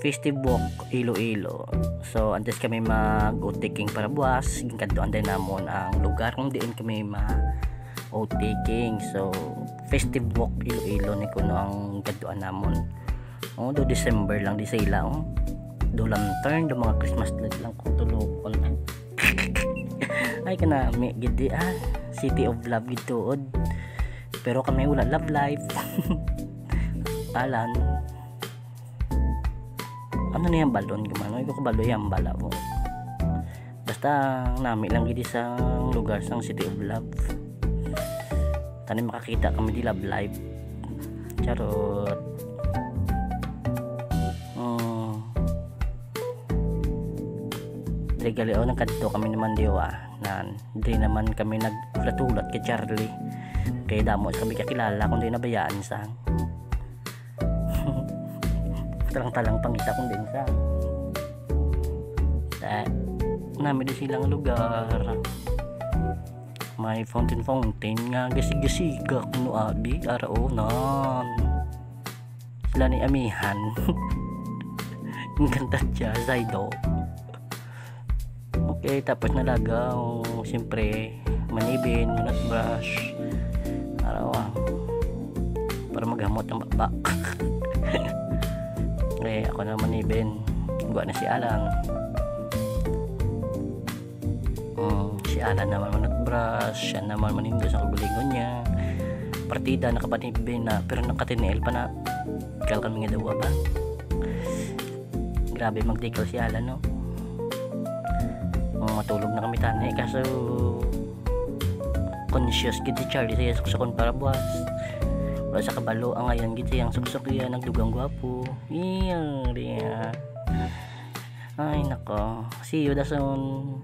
festive walk Iloilo. So antes kami mag-outtaking para buwas, gingkadtoan din namon ang lugar kung diin kami outtaking. So festive walk Iloilo ni kuno ang kadtuan namon. Do December lang di sila do lantern do mga Christmas light lang kung tulokon. Ay kana mi gidi City of Love gituod. Pero kami wala love life. Alan ano na yung balon gumano ko kabalo yung bala mo basta nami lang gidi sa lugar sang City of Love tani makakita kami di love life charot. Regali nang kadto kami naman diwa nan di naman kami nagtulat kay Charlie kay damo sa kami kakilala kung di nabayaan sa talang-talang pangita kong din sa namin din silang lugar may fountain nga gasig-gasiga kuno abi araonan sila ni amihan yung kanta siya Zaido. Okay, tapos nalagaw siyempre manibin brush araw para maghamot ng bakbak. Eh ako naman ibin gua na si Alan si Alan naman nag-brush siya naman manindo sa kagulingon niya partida nakapanibin na pero nakatinil pa na kal kami nga daw ba grabe magdikal si Alan no matulog na kami tani kaso conscious gid si Charlie sa suksokon para buwas wala sa kabalo ang ayan gid siyang suksok yan nagdugang gwapo iya ay nako see you dason.